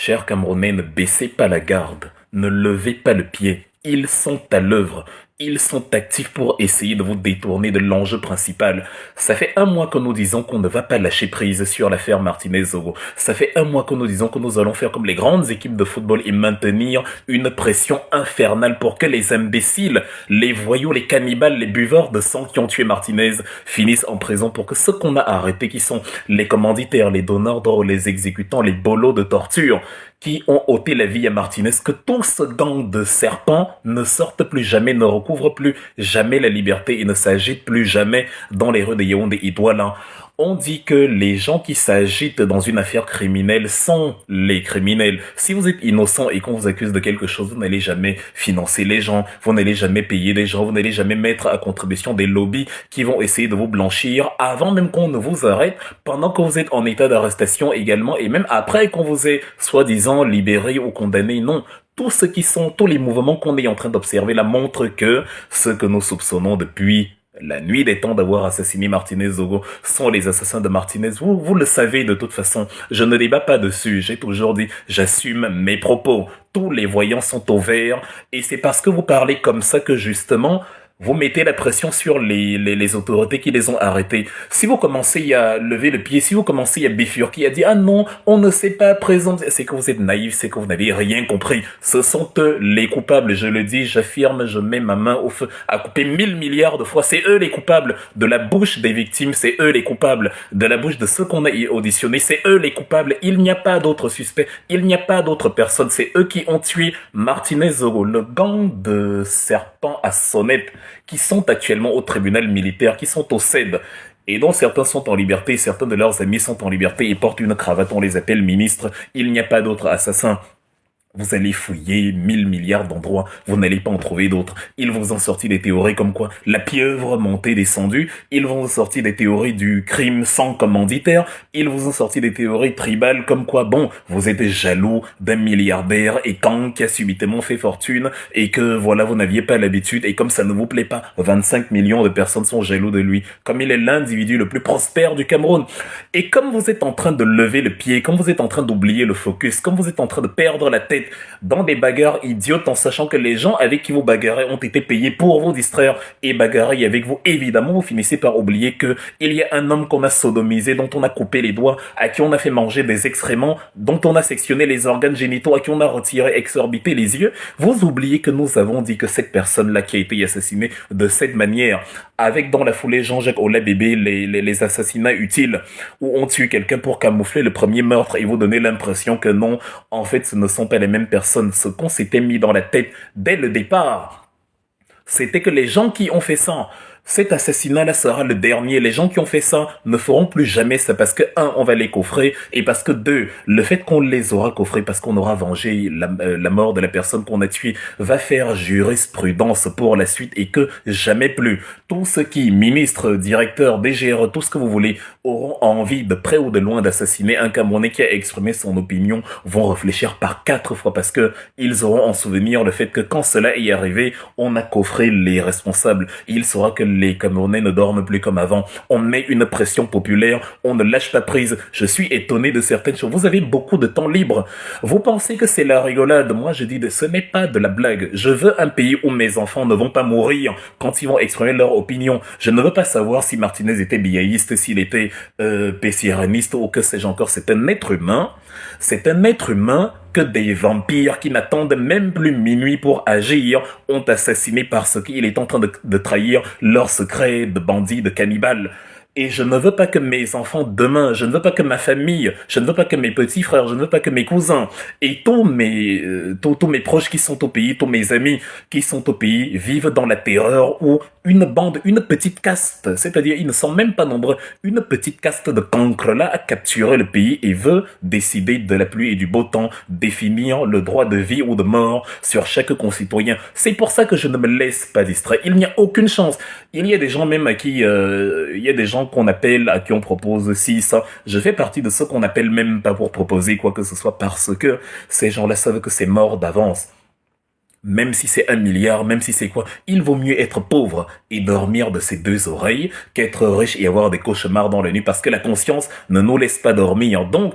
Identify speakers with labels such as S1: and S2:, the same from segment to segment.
S1: Chers Camerounais, ne baissez pas la garde, ne levez pas le pied. Ils sont à l'œuvre. Ils sont actifs pour essayer de vous détourner de l'enjeu principal. Ça fait un mois que nous disons qu'on ne va pas lâcher prise sur l'affaire Martinez-Zogo. Ça fait un mois que nous disons que nous allons faire comme les grandes équipes de football et maintenir une pression infernale pour que les imbéciles, les voyous, les cannibales, les buveurs de sang qui ont tué Martinez finissent en prison pour que ceux qu'on a arrêtés, qui sont les commanditaires, les donneurs d'ordre, les exécutants, les bolos de torture, qui ont ôté la vie à Martinez, que tout ce gang de serpents ne sorte plus jamais, ne recouvre plus jamais la liberté et ne s'agite plus jamais dans les rues de Yaoundé et Douala. On dit que les gens qui s'agitent dans une affaire criminelle sont les criminels. Si vous êtes innocent et qu'on vous accuse de quelque chose, vous n'allez jamais financer les gens, vous n'allez jamais payer les gens, vous n'allez jamais mettre à contribution des lobbies qui vont essayer de vous blanchir avant même qu'on ne vous arrête, pendant que vous êtes en état d'arrestation également, et même après qu'on vous ait soi-disant libéré ou condamné. Non. Tous les mouvements qu'on est en train d'observer là montrent que ce que nous soupçonnons depuis la nuit des temps d'avoir assassiné Martinez-Zogo sont les assassins de Martinez. Vous le savez de toute façon. Je ne débat pas dessus. J'ai toujours dit, j'assume mes propos. Tous les voyants sont au vert. Et c'est parce que vous parlez comme ça que justement, vous mettez la pression sur les autorités qui les ont arrêtés. Si vous commencez à lever le pied, si vous commencez à bifurquer, à dire « Ah non, on ne s'est pas présenté », c'est que vous êtes naïf, c'est que vous n'avez rien compris. Ce sont eux les coupables, je le dis, j'affirme, je mets ma main au feu, à couper 1000 milliards de fois. C'est eux les coupables de la bouche des victimes, c'est eux les coupables de la bouche de ceux qu'on a auditionnés, c'est eux les coupables. Il n'y a pas d'autres suspects, il n'y a pas d'autres personnes, c'est eux qui ont tué Martinez-Zogo, le gang de serpents à sonnette, qui sont actuellement au tribunal militaire, qui sont au CED, et dont certains sont en liberté, certains de leurs amis sont en liberté et portent une cravate, on les appelle ministres. Il n'y a pas d'autres assassins. Vous allez fouiller 1000 milliards d'endroits, vous n'allez pas en trouver d'autres. Ils vous ont sorti des théories comme quoi la pieuvre montée descendue, ils vous ont sorti des théories du crime sans commanditaire, ils vous ont sorti des théories tribales comme quoi, bon, vous êtes jaloux d'un milliardaire et Kang qui a subitement fait fortune et que voilà, vous n'aviez pas l'habitude et comme ça ne vous plaît pas, 25 millions de personnes sont jaloux de lui, comme il est l'individu le plus prospère du Cameroun. Et comme vous êtes en train de lever le pied, comme vous êtes en train d'oublier le focus, comme vous êtes en train de perdre la tête dans des bagarres idiotes en sachant que les gens avec qui vous bagarrez ont été payés pour vous distraire et bagarrer avec vous, évidemment vous finissez par oublier que il y a un homme qu'on a sodomisé, dont on a coupé les doigts, à qui on a fait manger des excréments, dont on a sectionné les organes génitaux, à qui on a retiré, exorbité les yeux. Vous oubliez que nous avons dit que cette personne-là qui a été assassinée de cette manière, avec dans la foulée Jean-Jacques Ola-Bébé les assassinats utiles, où on tue quelqu'un pour camoufler le premier meurtre et vous donner l'impression que non, en fait ce ne sont pas les mêmes personnes. Ce qu'on s'était mis dans la tête dès le départ, c'était que les gens qui ont fait ça, cet assassinat-là sera le dernier. Les gens qui ont fait ça ne feront plus jamais ça parce que, un, on va les coffrer et parce que, deux, le fait qu'on les aura coffrés parce qu'on aura vengé la mort de la personne qu'on a tuée va faire jurisprudence pour la suite et que jamais plus. Tous ceux qui, ministres, directeurs, DGRE, tout ce que vous voulez, auront envie de près ou de loin d'assassiner un Camerounais qui a exprimé son opinion vont réfléchir par 4 fois parce que ils auront en souvenir le fait que quand cela est arrivé, on a coffré les responsables. Il saura que les Camerounais ne dorment plus comme avant. On met une pression populaire, on ne lâche pas prise. Je suis étonné de certaines choses. Vous avez beaucoup de temps libre. Vous pensez que c'est la rigolade. Moi, je dis, ce n'est pas de la blague. Je veux un pays où mes enfants ne vont pas mourir quand ils vont exprimer leur opinion. Je ne veux pas savoir si Martinez était biaïste, s'il était pessiraniste ou que sais-je encore. C'est un être humain. C'est un être humain que des vampires qui n'attendent même plus minuit pour agir ont assassiné parce qu'il est en train de trahir leurs secrets de bandits, de cannibales. Et je ne veux pas que mes enfants demain, je ne veux pas que ma famille, je ne veux pas que mes petits frères, je ne veux pas que mes cousins et tous mes proches qui sont au pays, tous mes amis qui sont au pays vivent dans la terreur où une bande, une petite caste, c'est-à-dire ils ne sont même pas nombreux, une petite caste de cancres là a capturé le pays et veut décider de la pluie et du beau temps, définir le droit de vie ou de mort sur chaque concitoyen. C'est pour ça que je ne me laisse pas distraire. Il n'y a aucune chance. Il y a des gens même à qui, il y a des gens qu'on appelle, à qui on propose ci, ça. Je fais partie de ceux qu'on appelle même pas pour proposer quoi que ce soit parce que ces gens-là savent que c'est mort d'avance. Même si c'est 1 milliard, même si c'est quoi, il vaut mieux être pauvre et dormir de ses 2 oreilles qu'être riche et avoir des cauchemars dans la nuit parce que la conscience ne nous laisse pas dormir. Donc,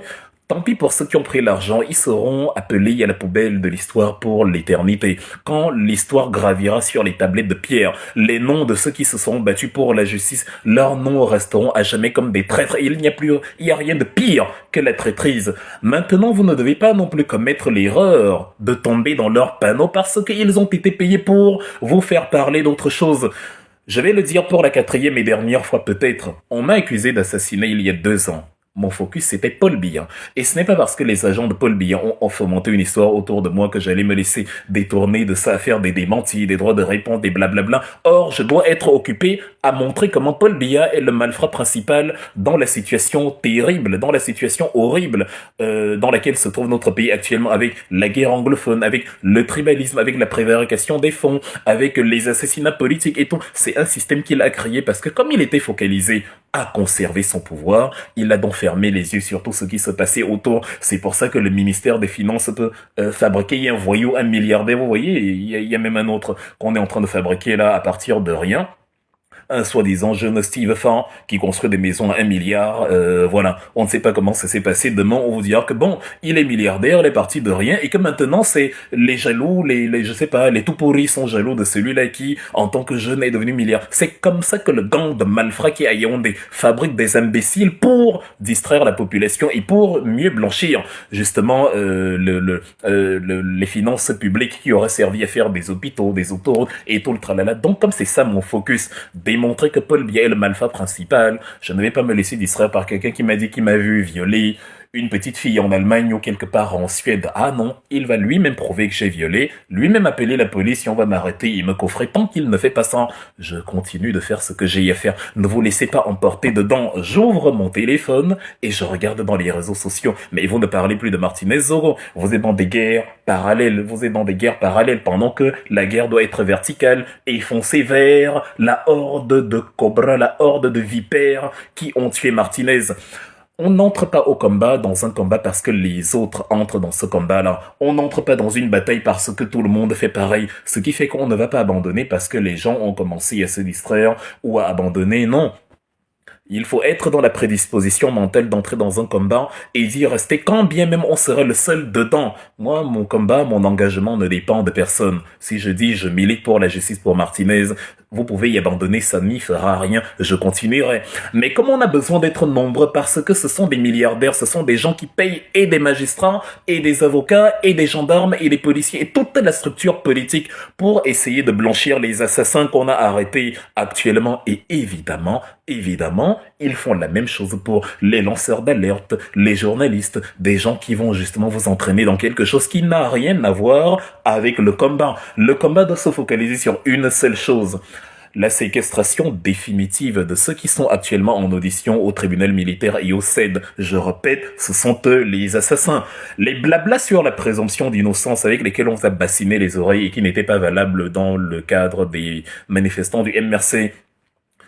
S1: Tant pis pour ceux qui ont pris l'argent, ils seront appelés à la poubelle de l'histoire pour l'éternité. Quand l'histoire gravira sur les tablettes de pierre, les noms de ceux qui se sont battus pour la justice, leurs noms resteront à jamais comme des traîtres. Il n'y a rien de pire que la traîtrise. Maintenant, vous ne devez pas non plus commettre l'erreur de tomber dans leurs panneaux parce qu'ils ont été payés pour vous faire parler d'autre chose. Je vais le dire pour la 4e et dernière fois peut-être. On m'a accusé d'assassiner il y a 2 ans. Mon focus, c'était Paul Biya. Et ce n'est pas parce que les agents de Paul Biya ont fomenté une histoire autour de moi que j'allais me laisser détourner de ça, à faire des démentis, des droits de réponse, des blablabla. Or, je dois être occupé à montrer comment Paul Biya est le malfrat principal dans la situation terrible, dans la situation horrible dans laquelle se trouve notre pays actuellement, avec la guerre anglophone, avec le tribalisme, avec la prévarication des fonds, avec les assassinats politiques et tout. C'est un système qu'il a créé parce que comme il était focalisé à conserver son pouvoir, il a donc fermé les yeux sur tout ce qui se passait autour. C'est pour ça que le ministère des Finances peut fabriquer un voyou, un milliardaire. Vous voyez, il y a même un autre qu'on est en train de fabriquer là à partir de rien. Un soi-disant jeune Steve Fan qui construit des maisons à 1 milliard. Voilà, on ne sait pas comment ça s'est passé. Demain, on vous dira que bon, il est milliardaire, il est parti de rien et que maintenant, c'est les jaloux, je sais pas, les tout pourris sont jaloux de celui-là qui, en tant que jeune, est devenu milliardaire. C'est comme ça que le gang de malfrats qui à Yaoundé fabrique des imbéciles pour distraire la population et pour mieux blanchir justement les finances publiques qui auraient servi à faire des hôpitaux, des autoroutes et tout le tralala. Donc, comme c'est ça mon focus, démontrer que Paul Biya est le malfrat principal, je ne vais pas me laisser distraire par quelqu'un qui m'a dit qu'il m'a vu violer une petite fille en Allemagne ou quelque part en Suède. Ah non, il va lui-même prouver que j'ai violé, lui-même appeler la police et on va m'arrêter et me coffrer. Tant qu'il ne fait pas ça, je continue de faire ce que j'ai à faire. Ne vous laissez pas emporter dedans. J'ouvre mon téléphone et je regarde dans les réseaux sociaux. Mais vous ne parlez plus de Martinez Zoro. Vous êtes dans des guerres parallèles. Vous êtes dans des guerres parallèles pendant que la guerre doit être verticale et foncée vers la horde de cobras, la horde de vipères qui ont tué Martinez. On n'entre pas au combat dans un combat parce que les autres entrent dans ce combat-là. On n'entre pas dans une bataille parce que tout le monde fait pareil. Ce qui fait qu'on ne va pas abandonner parce que les gens ont commencé à se distraire ou à abandonner. Non. Il faut être dans la prédisposition mentale d'entrer dans un combat et d'y rester quand bien même on serait le seul dedans. Moi, mon combat, mon engagement ne dépend de personne. Si je dis je milite pour la justice pour Martinez, vous pouvez y abandonner, ça n'y fera rien, je continuerai. Mais comme on a besoin d'être nombreux parce que ce sont des milliardaires, ce sont des gens qui payent et des magistrats, et des avocats, et des gendarmes, et des policiers, et toute la structure politique pour essayer de blanchir les assassins qu'on a arrêtés actuellement. Et évidemment, ils font la même chose pour les lanceurs d'alerte, les journalistes, des gens qui vont justement vous entraîner dans quelque chose qui n'a rien à voir avec le combat. Le combat doit se focaliser sur une seule chose. La séquestration définitive de ceux qui sont actuellement en audition au tribunal militaire et au CED. Je répète, ce sont eux les assassins. Les blablas sur la présomption d'innocence avec lesquels on a bassiné les oreilles et qui n'étaient pas valables dans le cadre des manifestants du MRC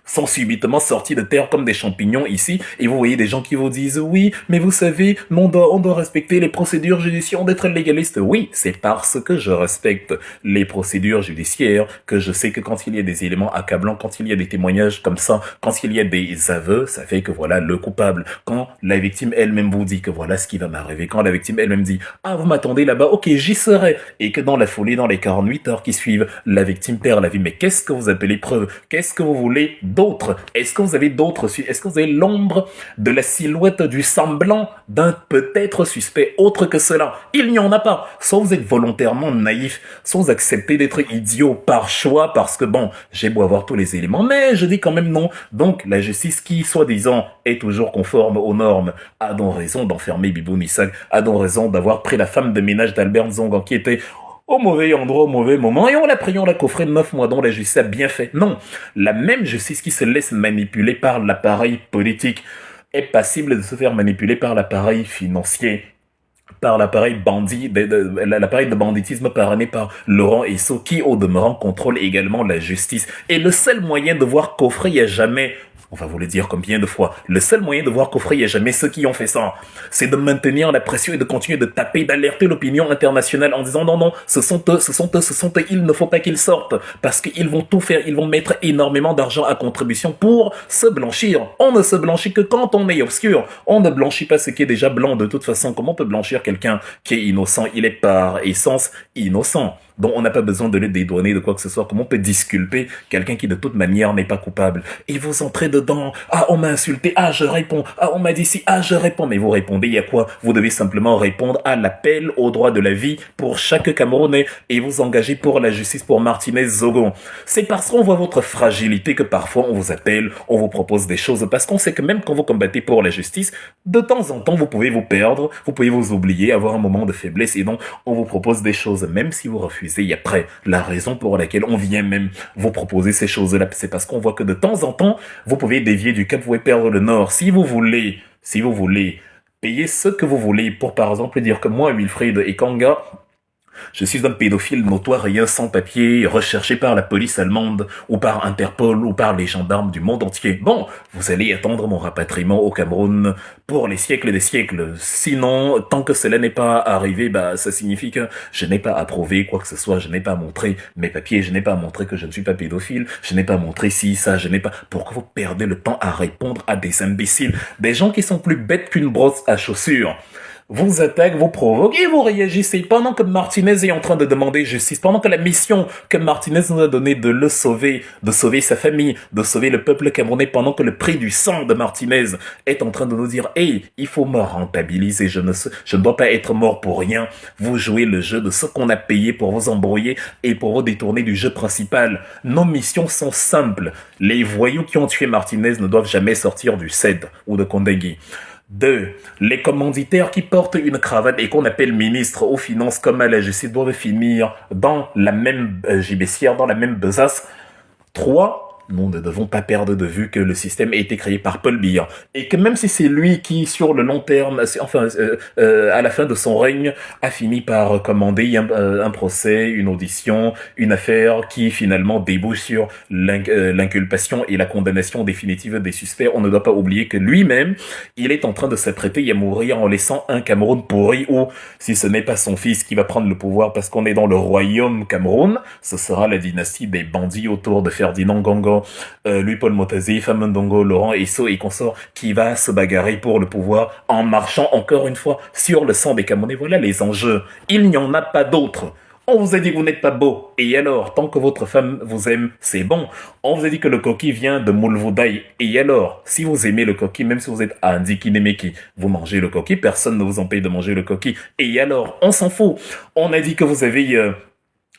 S1: sont subitement sortis de terre comme des champignons ici, et vous voyez des gens qui vous disent « Oui, mais vous savez, on doit respecter les procédures judiciaires d'être légaliste. » Oui, c'est parce que je respecte les procédures judiciaires que je sais que quand il y a des éléments accablants, quand il y a des témoignages comme ça, quand il y a des aveux, ça fait que voilà le coupable. Quand la victime elle-même vous dit que voilà ce qui va m'arriver, quand la victime elle-même dit « Ah, vous m'attendez là-bas, ok, j'y serai. » Et que dans la folie, dans les 48 heures qui suivent, la victime perd la vie. Mais qu'est-ce que vous appelez preuve? Qu'est-ce que vous voulez d'autres? Est-ce que vous avez d'autres? Est-ce que vous avez l'ombre de la silhouette du semblant d'un peut-être suspect autre que cela? Il n'y en a pas. Soit vous êtes volontairement naïf, soit vous acceptez d'être idiot par choix parce que bon, j'ai beau avoir tous les éléments, mais je dis quand même non. Donc la justice qui, soi-disant, est toujours conforme aux normes, a donc raison d'enfermer Bibou Nissak, a donc raison d'avoir pris la femme de ménage d'Albert Nzongo qui était au mauvais endroit, au mauvais moment, et on l'a coffré 9 mois, dont la justice a bien fait. Non, la même justice qui se laisse manipuler par l'appareil politique est passible de se faire manipuler par l'appareil financier, par l'appareil l'appareil de banditisme parrainé par Laurent Esso, qui au demeurant contrôle également la justice. Et le seul moyen de voir coffrer à jamais On va vous le dire combien de fois. Le seul moyen de voir qu'Offray, il n'y a jamais ceux qui ont fait ça. C'est de maintenir la pression et de continuer de taper, d'alerter l'opinion internationale en disant non, non, ce sont eux, ce sont eux, ce sont eux, il ne faut pas qu'ils sortent. Parce qu'ils vont tout faire, ils vont mettre énormément d'argent à contribution pour se blanchir. On ne se blanchit que quand on est obscur. On ne blanchit pas ce qui est déjà blanc de toute façon. Comment on peut blanchir quelqu'un qui est innocent? Il est par essence innocent. Donc on n'a pas besoin de le dédouaner de quoi que ce soit. Comment on peut disculper quelqu'un qui de toute manière n'est pas coupable? Et vous entrez dedans, ah on m'a insulté, ah je réponds, ah on m'a dit si, ah je réponds. Mais vous répondez, il y a quoi? Vous devez simplement répondre à l'appel au droit de la vie pour chaque Camerounais et vous engager pour la justice pour Martinez Zogo. C'est parce qu'on voit votre fragilité que parfois on vous appelle, on vous propose des choses, parce qu'on sait que même quand vous combattez pour la justice, de temps en temps vous pouvez vous perdre, vous pouvez vous oublier, avoir un moment de faiblesse et donc on vous propose des choses, même si vous refusez. Et après, la raison pour laquelle on vient même vous proposer ces choses-là, c'est parce qu'on voit que de temps en temps, vous pouvez dévier du cap, vous pouvez perdre le nord. Si vous voulez payer ce que vous voulez pour, par exemple, dire que moi, Wilfried Ekanga, je suis un pédophile notoire et un sans-papier recherché par la police allemande ou par Interpol ou par les gendarmes du monde entier. Bon, vous allez attendre mon rapatriement au Cameroun pour les siècles des siècles. Sinon, tant que cela n'est pas arrivé, ça signifie que je n'ai pas approuvé quoi que ce soit, je n'ai pas montré mes papiers, je n'ai pas montré que je ne suis pas pédophile, je n'ai pas montré ci, ça, je n'ai pas... Pourquoi vous perdez le temps à répondre à des imbéciles, des gens qui sont plus bêtes qu'une brosse à chaussures? Vous attaquez, vous provoquez, vous réagissez pendant que Martinez est en train de demander justice, pendant que la mission que Martinez nous a donnée de le sauver, de sauver sa famille, de sauver le peuple camerounais, pendant que le prix du sang de Martinez est en train de nous dire « Hey, il faut me rentabiliser, je ne dois pas être mort pour rien. » Vous jouez le jeu de ce qu'on a payé pour vous embrouiller et pour vous détourner du jeu principal. Nos missions sont simples. Les voyous qui ont tué Martinez ne doivent jamais sortir du CED ou de Kondagui. 2. Les commanditaires qui portent une cravate et qu'on appelle ministre aux finances comme à la justice doivent finir dans la même gibecière, dans la même besace. 3. Nous ne devons pas perdre de vue que le système a été créé par Paul Biya et que même si c'est lui qui, sur le long terme, à la fin de son règne, a fini par commander un procès, une audition, une affaire qui finalement débouche sur l'inculpation et la condamnation définitive des suspects, on ne doit pas oublier que lui-même, il est en train de s'apprêter à mourir en laissant un Cameroun pourri où, si ce n'est pas son fils qui va prendre le pouvoir parce qu'on est dans le royaume Cameroun, ce sera la dynastie des bandits autour de Ferdinand Gongo, Louis-Paul Motazé, Famandongo, Laurent Esso et consorts qui va se bagarrer pour le pouvoir en marchant encore une fois sur le sang des Camerounais. Voilà les enjeux. Il n'y en a pas d'autres. On vous a dit que vous n'êtes pas beau. Et alors, tant que votre femme vous aime, c'est bon. On vous a dit que le coquille vient de Moulvoudaï. Et alors, si vous aimez le coquille, même si vous êtes Andi Kinemeki, vous mangez le coquille, personne ne vous empêche de manger le coquille. Et alors, on s'en fout. On a dit que vous avez...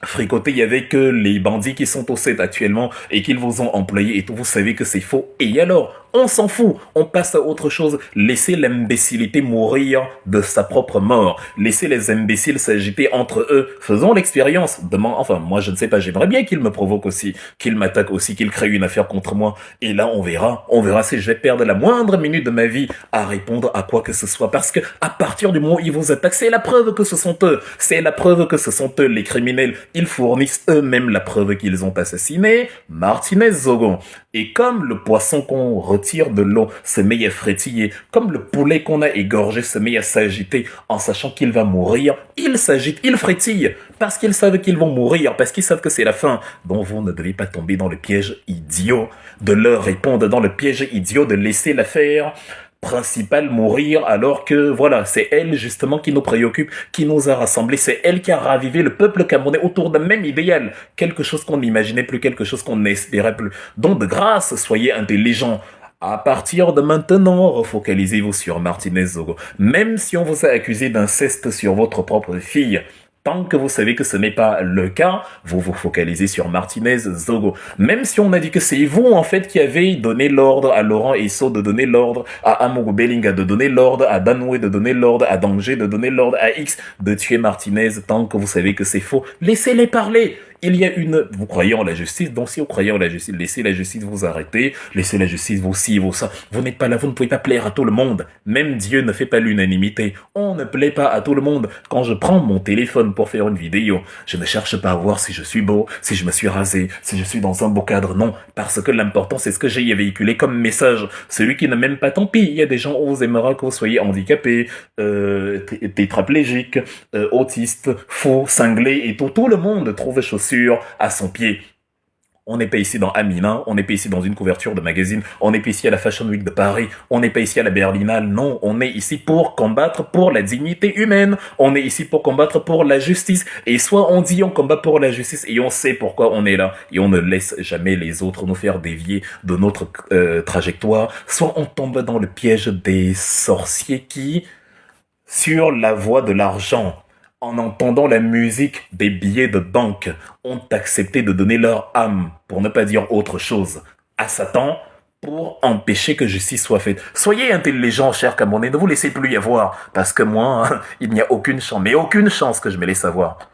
S1: fricoter, il y avait que les bandits qui sont au set actuellement et qu'ils vous ont employé et tout, vous savez que c'est faux. Et alors, on s'en fout, on passe à autre chose. Laissez l'imbécilité mourir de sa propre mort. Laissez les imbéciles s'agiter entre eux. Faisons l'expérience. Demain, enfin, moi je ne sais pas, j'aimerais bien qu'ils me provoquent aussi, qu'ils m'attaquent aussi, qu'ils créent une affaire contre moi. Et là, on verra si je vais perdre la moindre minute de ma vie à répondre à quoi que ce soit. Parce que à partir du moment où ils vous attaquent, c'est la preuve que ce sont eux. C'est la preuve que ce sont eux les criminels. Ils fournissent eux-mêmes la preuve qu'ils ont assassiné Martinez Zogo. Et comme le poisson qu'on retire de l'eau se met à frétiller, comme le poulet qu'on a égorgé se met à s'agiter en sachant qu'il va mourir, il s'agite, il frétille, parce qu'ils savent qu'ils vont mourir, parce qu'ils savent que c'est la fin. Donc vous ne devez pas tomber dans le piège idiot de leur répondre, dans le piège idiot de laisser l'affaire principale mourir alors que voilà, c'est elle justement qui nous préoccupe, qui nous a rassemblés, c'est elle qui a ravivé le peuple camerounais autour d'un même idéal, quelque chose qu'on n'imaginait plus, quelque chose qu'on n'espérait plus. Donc de grâce, soyez intelligents. À partir de maintenant, refocalisez-vous sur Martinez Zogo. Même si on vous a accusé d'inceste sur votre propre fille, tant que vous savez que ce n'est pas le cas, vous vous focalisez sur Martinez Zogo. Même si on a dit que c'est vous, en fait, qui avez donné l'ordre à Laurent Esso de donner l'ordre à Amogo Bellinga, de donner l'ordre à Danoué, de donner l'ordre à Danger, de donner l'ordre à X de tuer Martinez, tant que vous savez que c'est faux, laissez-les parler. Il y a une... Vous croyez en la justice, donc si vous croyez en la justice, laissez la justice vous arrêter, laissez la justice vous ci, vous ça. Vous n'êtes pas là, vous ne pouvez pas plaire à tout le monde. Même Dieu ne fait pas l'unanimité. On ne plaît pas à tout le monde. Quand je prends mon téléphone pour faire une vidéo, je ne cherche pas à voir si je suis beau, si je me suis rasé, si je suis dans un beau cadre. Non, parce que l'important, c'est ce que j'ai véhiculé comme message. Celui qui ne m'aime pas, tant pis. Il y a des gens, on vous aimera que vous soyez handicapé, tétraplégique, autiste, faux, cinglé et tout. Tout le monde trouve chaussures à son pied. On n'est pas ici dans Amina, on n'est pas ici dans une couverture de magazine, on n'est pas ici à la Fashion Week de Paris, on n'est pas ici à la Berlinale, non, on est ici pour combattre pour la dignité humaine, on est ici pour combattre pour la justice, et soit on dit on combat pour la justice et on sait pourquoi on est là, et on ne laisse jamais les autres nous faire dévier de notre trajectoire, soit on tombe dans le piège des sorciers qui, sur la voie de l'argent, en entendant la musique des billets de banque, ont accepté de donner leur âme, pour ne pas dire autre chose, à Satan pour empêcher que justice soit faite. Soyez intelligents, chers Camerounais, ne vous laissez plus y avoir, parce que moi, il n'y a aucune chance, mais aucune chance que je me laisse avoir.